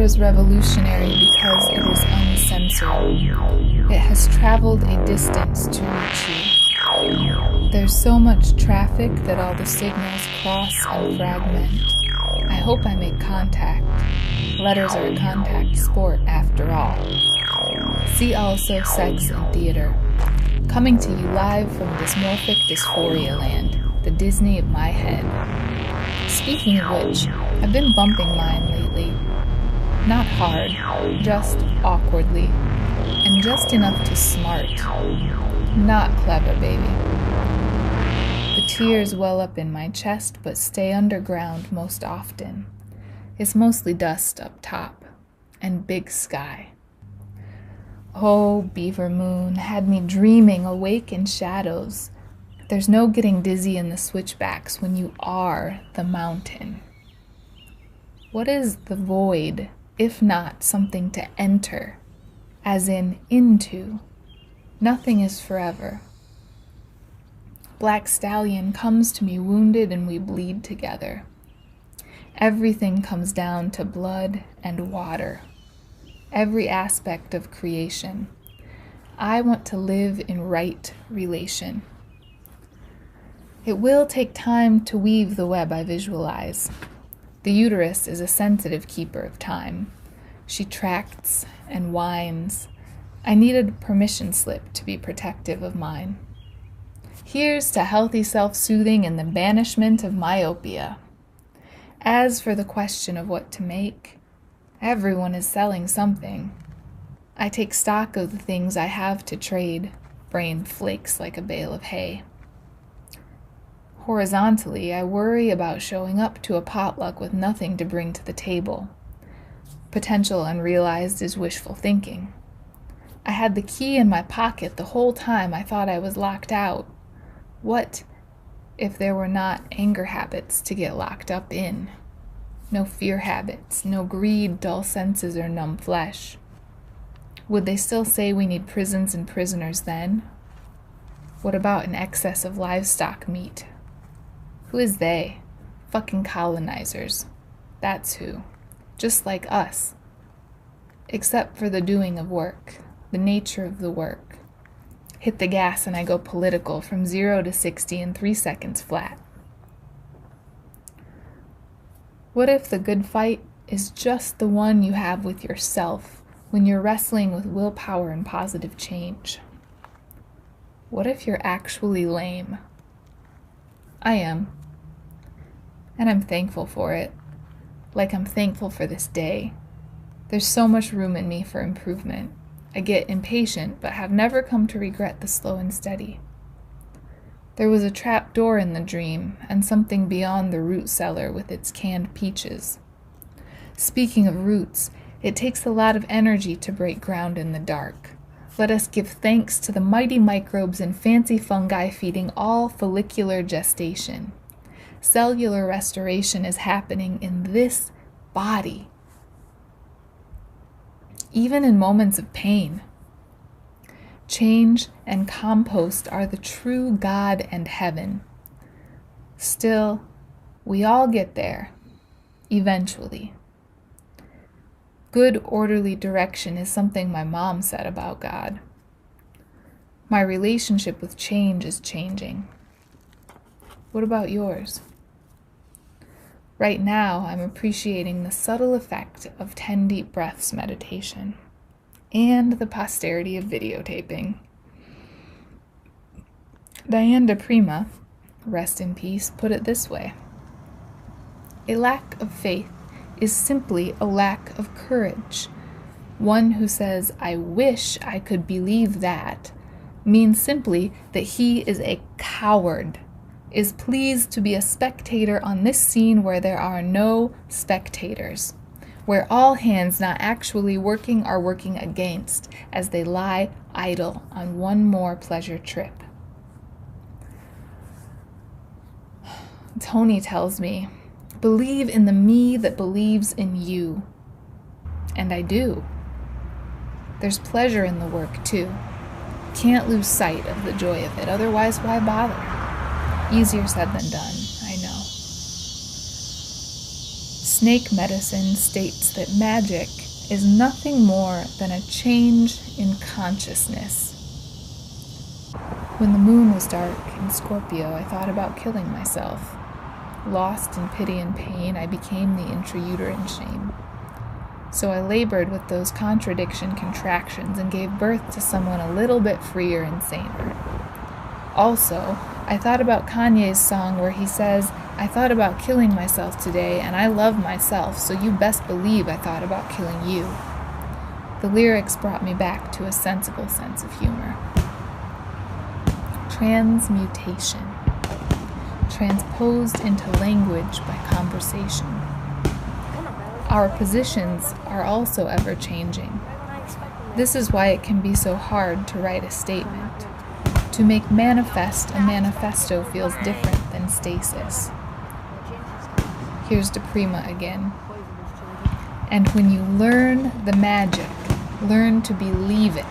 is revolutionary because it is uncensored. It has traveled a distance to reach you. There's so much traffic that all the signals cross and fragment. I hope I make contact. Letters are a contact sport, after all. See also Sex and Theater. Coming to you live from dysmorphic dysphoria land, the Disney of my head. Speaking of which, I've been bumping mine lately. Not hard, just awkwardly, and just enough to smart. Not clever, baby. The tears well up in my chest but stay underground most often. It's mostly dust up top, and big sky. Oh, Beaver Moon had me dreaming awake in shadows. There's no getting dizzy in the switchbacks when you are the mountain. What is the void, if not something to enter, as in into? Nothing is forever. Black Stallion comes to me wounded and we bleed together. Everything comes down to blood and water. Every aspect of creation. I want to live in right relation. It will take time to weave the web I visualize. The uterus is a sensitive keeper of time. She tracts and winds. I needed a permission slip to be protective of mine. Here's to healthy self-soothing and the banishment of myopia. As for the question of what to make, everyone is selling something. I take stock of the things I have to trade. Brain flakes like a bale of hay. Horizontally, I worry about showing up to a potluck with nothing to bring to the table. Potential unrealized is wishful thinking. I had the key in my pocket the whole time I thought I was locked out. What if there were not anger habits to get locked up in? No fear habits, no greed, dull senses, or numb flesh. Would they still say we need prisons and prisoners then? What about an excess of livestock meat? Who is they? Fucking colonizers. That's who. Just like us. Except for the doing of work, the nature of the work. Hit the gas and I go political from 0 to 60 in 3 seconds flat. What if the good fight is just the one you have with yourself when you're wrestling with willpower and positive change? What if you're actually lame? I am. And I'm thankful for it. Like I'm thankful for this day. There's so much room in me for improvement. I get impatient, but have never come to regret the slow and steady. There was a trap door in the dream, and something beyond the root cellar with its canned peaches. Speaking of roots, it takes a lot of energy to break ground in the dark. Let us give thanks to the mighty microbes and fancy fungi feeding all follicular gestation. Cellular restoration is happening in this body. Even in moments of pain. Change and compost are the true God and heaven. Still, we all get there, eventually. Good orderly direction is something my mom said about God. My relationship with change is changing. What about yours? Right now, I'm appreciating the subtle effect of 10 deep breaths meditation and the posterity of videotaping. Diane di Prima, rest in peace, put it this way. A lack of faith is simply a lack of courage. One who says, I wish I could believe that, means simply that he is a coward, is pleased to be a spectator on this scene where there are no spectators, where all hands not actually working are working against as they lie idle on one more pleasure trip. Tony tells me, believe in the me that believes in you. And I do. There's pleasure in the work, too. Can't lose sight of the joy of it, otherwise why bother? Easier said than done, I know. Snake medicine states that magic is nothing more than a change in consciousness. When the moon was dark in Scorpio, I thought about killing myself. Lost in pity and pain, I became the intrauterine shame. So I labored with those contradiction contractions and gave birth to someone a little bit freer and saner. Also, I thought about Kanye's song where he says, "I thought about killing myself today, and I love myself, so you best believe I thought about killing you." The lyrics brought me back to a sensible sense of humor. Transmutation. Transposed into language by conversation. Our positions are also ever-changing. This is why it can be so hard to write a statement. To make manifest a manifesto feels different than stasis. Here's di Prima again. And when you learn the magic, learn to believe it.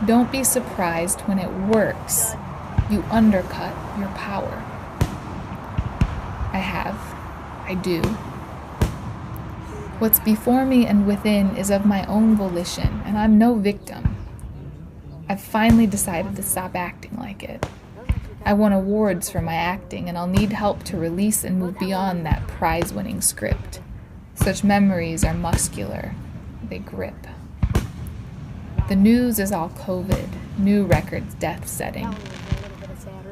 Don't be surprised when it works. You undercut your power. I do. What's before me and within is of my own volition, and I'm no victim. I've finally decided to stop acting like it. I won awards for my acting, and I'll need help to release and move beyond that prize-winning script. Such memories are muscular. They grip. The news is all COVID, new records death setting.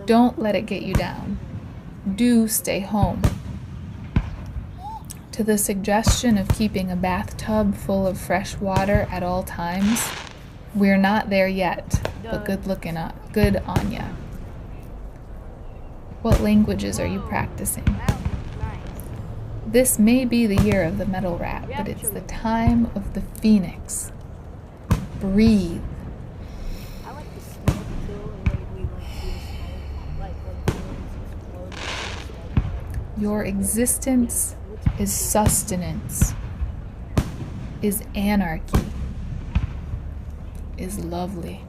Don't let it get you down. Do stay home. To the suggestion of keeping a bathtub full of fresh water at all times, we're not there yet, but good on ya. What languages are you practicing? This may be the year of the metal rat, but it's the time of the phoenix. Breathe. Your existence is sustenance, is anarchy, is lovely.